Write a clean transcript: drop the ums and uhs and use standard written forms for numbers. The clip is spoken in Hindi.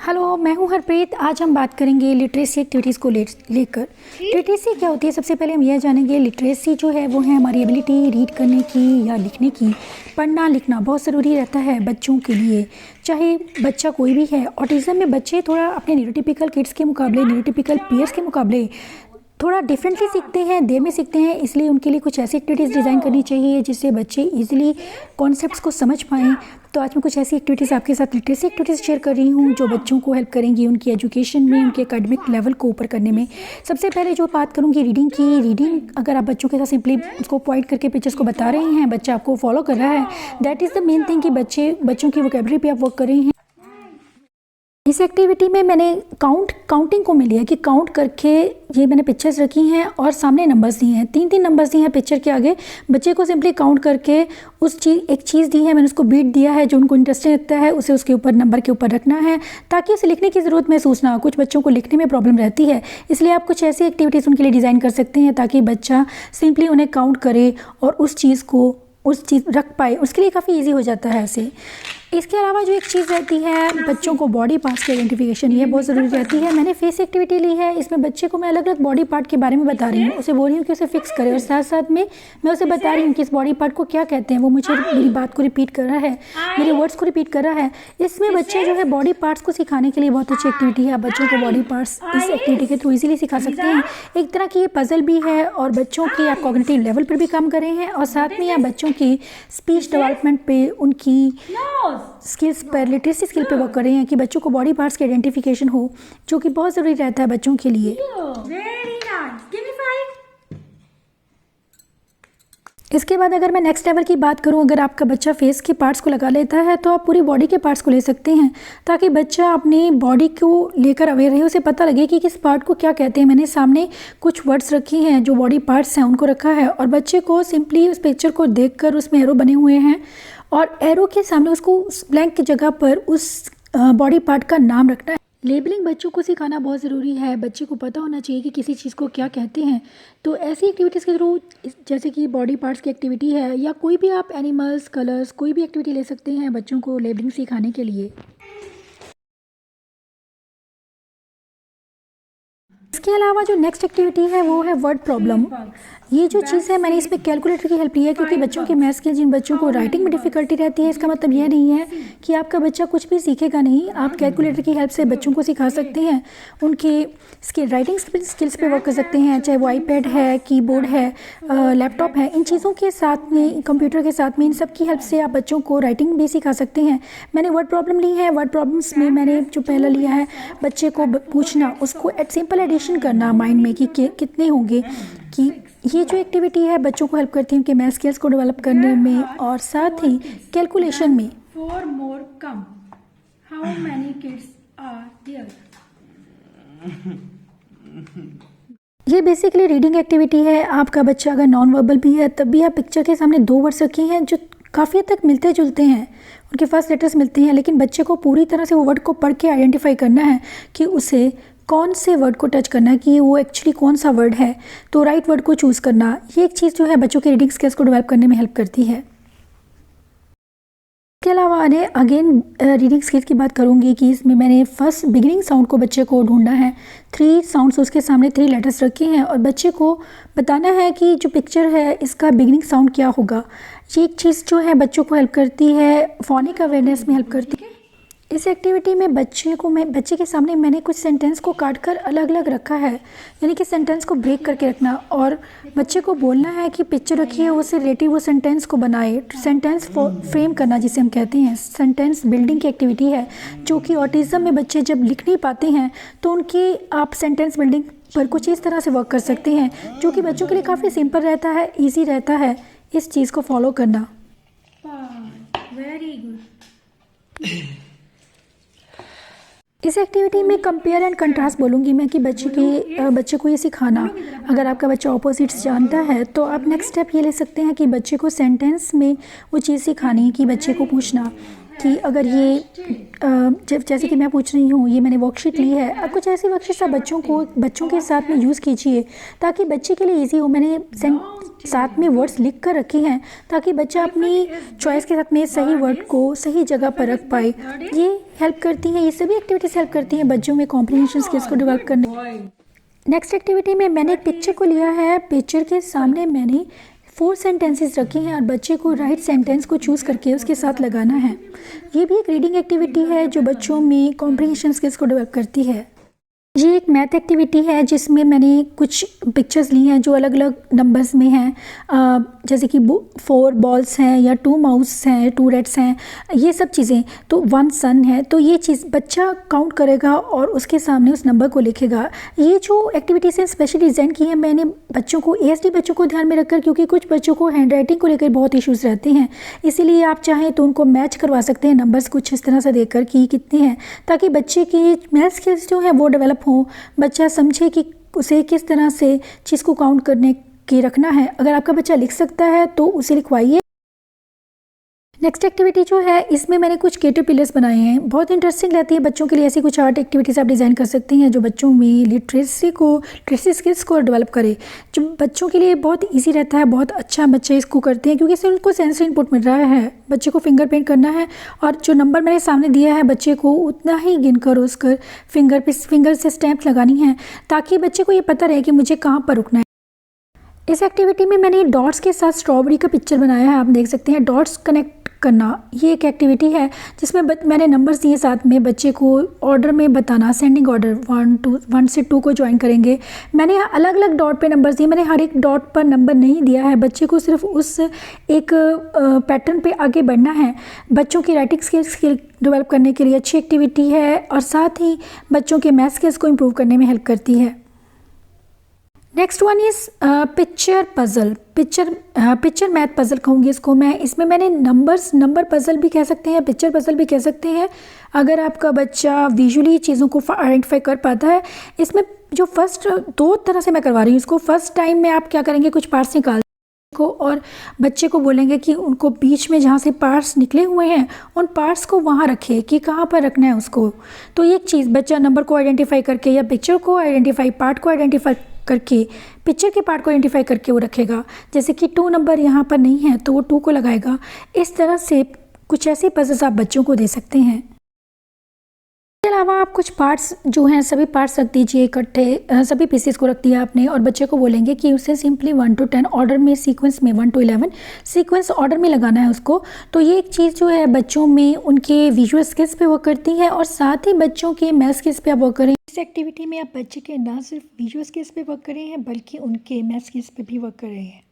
हेलो, मैं हूं हरप्रीत। आज हम बात करेंगे लिटरेसी एक्टिविटीज़ को लेकर। लिटरेसी क्या होती है? सबसे पहले हम यह जानेंगे लिटरेसी जो है वो है हमारी एबिलिटी रीड करने की या लिखने की। पढ़ना लिखना बहुत ज़रूरी रहता है बच्चों के लिए, चाहे बच्चा कोई भी है। ऑटिज़म में बच्चे थोड़ा अपने न्यूरोटिपिकल किड्स के मुकाबले, न्यूरोटिपिकल पीयर्स के मुकाबले थोड़ा डिफरेंटली सीखते हैं, देर में सीखते हैं। इसलिए उनके लिए कुछ ऐसी एक्टिविटीज़ डिज़ाइन करनी चाहिए जिससे बच्चे इजीली कॉन्सेप्ट्स को समझ पाएँ। तो आज मैं कुछ ऐसी एक्टिविटीज़ आपके साथ लिटरेसी एक्टिविटीज़ शेयर कर रही हूँ जो बच्चों को हेल्प करेंगी उनकी एजुकेशन में, उनके एकेडमिक लेवल को ऊपर करने में। सबसे पहले जो बात करूँगी रीडिंग की। रीडिंग अगर आप बच्चों के साथ सिंपली उसको पॉइंट करके पिक्चर्स को बता रहे हैं, बच्चा आपको फॉलो कर रहा है, that is the main thing कि बच्चों की वोकैबुलरी पे आप वर्क कर रहे हैं। इस एक्टिविटी में मैंने काउंटिंग को मैं लिया कि काउंट करके ये मैंने पिक्चर्स रखी हैं और सामने नंबर्स दिए हैं, तीन नंबर्स दिए हैं पिक्चर के आगे। बच्चे को सिंपली काउंट करके एक चीज़ दी है, मैंने उसको बीट दिया है जो उनको इंटरेस्टिंग लगता है, उसे उसके ऊपर नंबर के ऊपर रखना है ताकि उसे लिखने की ज़रूरत महसूस ना हो। कुछ बच्चों को लिखने में प्रॉब्लम रहती है, इसलिए आप कुछ ऐसी एक्टिविटीज़ उनके लिए डिज़ाइन कर सकते हैं ताकि बच्चा सिंपली उन्हें काउंट करे और उस चीज़ रख पाए। उसके लिए काफ़ी ईजी हो जाता है ऐसे। इसके अलावा जो एक चीज़ रहती है बच्चों को बॉडी पार्ट्स की आइडेंटिफिकेशन, ये बहुत ज़रूरी रहती है। मैंने फेस एक्टिविटी ली है, इसमें बच्चे को मैं अलग अलग बॉडी पार्ट के बारे में बता रही हूँ, उसे बोल रही हूँ कि उसे फिक्स करे और साथ साथ में मैं उसे बता रही हूँ कि इस बॉडी पार्ट को क्या कहते हैं। वो मुझे मेरी बात को रिपीट कर रहा है, मेरे वर्ड्स को रिपीट कर रहा है। इसमें बच्चे जो है बॉडी पार्ट्स को सिखाने के लिए बहुत अच्छी एक्टिविटी है। बच्चों को बॉडी पार्ट्स इस एक्टिविटी के थ्रू ईजिली सिखा सकते हैं। एक तरह की ये पजल भी है और बच्चों के आप कॉग्निटिव लेवल पर भी काम कर रहे हैं और साथ में आप बच्चों की स्पीच डेवलपमेंट पे, उनकी स्किल्स पर, लिटरेसी स्किल पे वर्क कर रहे हैं कि बच्चों को बॉडी पार्ट्स की आइडेंटिफिकेशन हो, जो कि बहुत ज़रूरी रहता है बच्चों के लिए। इसके बाद अगर मैं नेक्स्ट लेवल की बात करूं, अगर आपका बच्चा फेस के पार्ट्स को लगा लेता है तो आप पूरी बॉडी के पार्ट्स को ले सकते हैं ताकि बच्चा अपनी बॉडी को लेकर अवेयर रहे, उसे पता लगे कि किस पार्ट को क्या कहते हैं। मैंने सामने कुछ वर्ड्स रखे हैं, जो बॉडी पार्ट्स हैं उनको रखा है और बच्चे को सिंपली उस पिक्चर को देखकर, उसमें एरो बने हुए हैं और एरो के सामने उसको उस ब्लैंक की जगह पर उस बॉडी पार्ट का नाम रखना है। लेबलिंग बच्चों को सिखाना बहुत ज़रूरी है। बच्चे को पता होना चाहिए कि किसी चीज़ को क्या कहते हैं। तो ऐसी एक्टिविटीज़ के थ्रू, जैसे कि बॉडी पार्ट्स की एक्टिविटी है या कोई भी आप एनिमल्स, कलर्स, कोई भी एक्टिविटी ले सकते हैं बच्चों को लेबलिंग सिखाने के लिए। इसके अलावा जो नेक्स्ट एक्टिविटी है वो है वर्ड प्रॉब्लम। ये जो चीज़ है मैंने इसमें कैलकुलेटर की हेल्प ली है क्योंकि बच्चों के मैथ्स के जिन बच्चों को राइटिंग में डिफ़िकल्टी रहती है, इसका मतलब यह नहीं है कि आपका बच्चा कुछ भी सीखेगा नहीं। आप कैलकुलेटर की हेल्प से बच्चों को सिखा सकते हैं, उनके राइटिंग स्किल्स पे वर्क कर सकते हैं, चाहे वो आईपैड है, कीबोर्ड है, लैपटॉप है। इन चीज़ों के साथ में, कंप्यूटर के साथ में, इन सब की हेल्प से आप बच्चों को राइटिंग भी सिखा सकते हैं। मैंने वर्ड प्रॉब्लम ली है। वर्ड प्रॉब्लम्स में मैंने जो पहला लिया है, बच्चे को पूछना, उसको सिंपल एडिशन करना माइंड में कि कितने होंगे। कि ये जो एक्टिविटी है बच्चों को हेल्प करती है उनके मैथ स्किल्स को डेवलप करने में और साथ ही कैलकुलेशन में। 4 more come. How many kids are there? ये बेसिकली रीडिंग एक्टिविटी है। आपका बच्चा अगर नॉन वर्बल भी है तब भी आप पिक्चर के सामने दो वर्ड्स रखे हैं जो काफ़ी हद तक मिलते जुलते हैं, उनके फर्स्ट लेटर्स मिलते हैं, लेकिन बच्चे को पूरी तरह से वो वर्ड को पढ़ के आइडेंटिफाई करना है कि उसे कौन से वर्ड को टच करना है, कि वो एक्चुअली कौन सा वर्ड है। तो राइट वर्ड को चूज़ करना, ये एक चीज़ जो है बच्चों के रीडिंग स्किल्स को डेवलप करने में हेल्प करती है। इसके अलावा अगेन रीडिंग स्किल्स की बात करूँगी कि इसमें मैंने फर्स्ट बिगिनिंग साउंड को बच्चे को ढूंढना है। 3 साउंड्स उसके सामने 3 लेटर्स रखे हैं और बच्चे को बताना है कि जो पिक्चर है इसका बिगिनिंग साउंड क्या होगा। ये एक चीज़ जो है बच्चों को हेल्प करती है, फोनिक अवेयरनेस में हेल्प करती है। इस एक्टिविटी में बच्चे के सामने मैंने कुछ सेंटेंस को काट कर अलग अलग रखा है, यानी कि सेंटेंस को ब्रेक करके रखना और बच्चे को बोलना है कि पिक्चर रखी है उससे रिलेटिव वो सेंटेंस को बनाए। सेंटेंस फ्रेम करना जिसे हम कहते हैं, सेंटेंस बिल्डिंग की एक्टिविटी है जो कि ऑटिज़म में बच्चे जब लिख नहीं पाते हैं तो उनकी आप सेंटेंस बिल्डिंग पर कुछ इस तरह से वर्क कर सकते हैं जो कि बच्चों के लिए काफ़ी सिंपल रहता है, ईजी रहता है इस चीज़ को फॉलो करना। Very good. इस एक्टिविटी में कंपेयर एंड कंट्रास्ट बोलूँगी मैं कि बच्चे को ये सिखाना। अगर आपका बच्चा ऑपोजिट्स जानता है तो आप नेक्स्ट स्टेप ये ले सकते हैं कि बच्चे को सेंटेंस में वो चीज़ सिखानी, कि बच्चे को पूछना कि अगर ये जब जैसे कि मैं पूछ रही हूँ, ये मैंने वर्कशीट ली है, अब कुछ ऐसी वर्कशीट आप बच्चों के साथ में यूज़ कीजिए ताकि बच्चे के लिए इजी हो। मैंने साथ में वर्ड्स लिख कर रखे हैं ताकि बच्चा अपनी चॉइस के साथ में सही वर्ड को सही जगह पर रख पाए। ये हेल्प करती हैं, ये सभी एक्टिविटीज़ हेल्प करती हैं बच्चों में कॉम्प्रिहेंशन स्किल्स को डेवलप करने। नेक्स्ट एक्टिविटी में मैंने एक पिक्चर को लिया है, पिक्चर के सामने मैंने 4 सेंटेंसेस रखे हैं और बच्चे को राइट सेंटेंस को चूज़ करके उसके साथ लगाना है। ये भी एक रीडिंग एक्टिविटी है जो बच्चों में कॉम्प्रिहेंशन स्किल्स को डेवलप करती है। ये एक मैथ एक्टिविटी है जिसमें मैंने कुछ पिक्चर्स ली हैं जो अलग अलग नंबर्स में हैं, जैसे कि 4 बॉल्स हैं या 2 माउस हैं, 2 रेड्स हैं, ये सब चीज़ें। तो 1 सन है, तो ये चीज़ बच्चा काउंट करेगा और उसके सामने उस नंबर को लिखेगा। ये जो एक्टिविटीज़ हैं स्पेशली डिज़ाइन की है मैंने बच्चों को, ASD बच्चों को ध्यान में रखकर, क्योंकि कुछ बच्चों को हैंड राइटिंग को लेकर बहुत इश्यूज़ रहते हैं, इसीलिए आप चाहें तो उनको मैच करवा सकते हैं नंबर्स कुछ इस तरह से देखकर कि कितने हैं, ताकि बच्चे की मैथ स्किल्स जो हैं वो डेवलप हो, बच्चा समझे कि उसे किस तरह से चीज़ को काउंट करने की रखना है। अगर आपका बच्चा लिख सकता है तो उसे लिखवाइए। नेक्स्ट एक्टिविटी जो है इसमें मैंने कुछ कैटरपिलर्स बनाए हैं, बहुत इंटरेस्टिंग रहती है बच्चों के लिए। ऐसी कुछ आर्ट एक्टिविटीज़ आप डिज़ाइन कर सकते हैं जो बच्चों में लिटरेसी स्किल्स को डेवलप करे, जो बच्चों के लिए बहुत इजी रहता है। बहुत अच्छा बच्चे इसको करते हैं क्योंकि इससे उनको सेंसरी इनपुट मिल रहा है। बच्चे को फिंगर पेंट करना है और जो नंबर मैंने सामने दिया है बच्चे को उतना ही गिनकर उसकर फिंगर से स्टैम्प लगानी है ताकि बच्चे को ये पता रहे कि मुझे कहाँ पर रुकना है। इस एक्टिविटी में मैंने डॉट्स के साथ स्ट्रॉबेरी का पिक्चर बनाया है, आप देख सकते हैं। डॉट्स कनेक्ट करना ये एक एक्टिविटी है जिसमें मैंने नंबर्स दिए, साथ में बच्चे को ऑर्डर में बताना, असेंडिंग ऑर्डर 1 से 2 को ज्वाइन करेंगे। मैंने अलग अलग डॉट पे नंबर्स दिए, मैंने हर एक डॉट पर नंबर नहीं दिया है, बच्चे को सिर्फ उस एक पैटर्न पे आगे बढ़ना है। बच्चों की राइटिंग स्किल डेवलप करने के लिए अच्छी एक्टिविटी है और साथ ही बच्चों के मैथ स्किल्स को इम्प्रूव करने में हेल्प करती है। Next one is picture puzzle. Picture math puzzle कहूँगी इसको मैं। इसमें मैंने नंबर पज़ल भी कह सकते हैं, पिक्चर पज़ल भी कह सकते हैं, अगर आपका बच्चा विजुअली चीज़ों को आइडेंटिफाई कर पाता है। इसमें जो फर्स्ट 2 तरह से मैं करवा रही हूँ इसको। फर्स्ट टाइम में आप क्या करेंगे, कुछ पार्ट्स निकाल को और बच्चे को बोलेंगे कि उनको बीच में जहाँ से पार्ट्स निकले हुए हैं उन पार्ट्स को वहाँ रखे कि कहाँ पर रखना है उसको। तो ये एक चीज़ बच्चा नंबर को आइडेंटिफाई करके या पिक्चर को आइडेंटिफाई, पार्ट को आइडेंटिफाई करके, पिक्चर के पार्ट को आइडेंटिफाई करके वो रखेगा। जैसे कि 2 नंबर यहाँ पर नहीं है तो वो 2 को लगाएगा। इस तरह से कुछ ऐसे पजल्स आप बच्चों को दे सकते हैं। इसके अलावा आप कुछ पार्ट्स जो हैं सभी पार्ट्स रख दीजिए इकट्ठे, सभी पीसेस को रख दिया आपने और बच्चे को बोलेंगे कि उसे सिंपली 1 to 10 ऑर्डर में, सीक्वेंस में 1 to 11 सीक्वेंस ऑर्डर में लगाना है उसको। तो ये एक चीज़ जो है बच्चों में उनके विजुअल स्किल्स पे वर्क करती है और साथ ही बच्चों के मैथ स्किल्स पे आप वर्क करें। इस एक्टिविटी में आप बच्चे के ना सिर्फ विजुअल स्किल्स पे वर्क कर रहे हैं बल्कि उनके मैथ स्किल्स पे भी वर्क कर रहे हैं।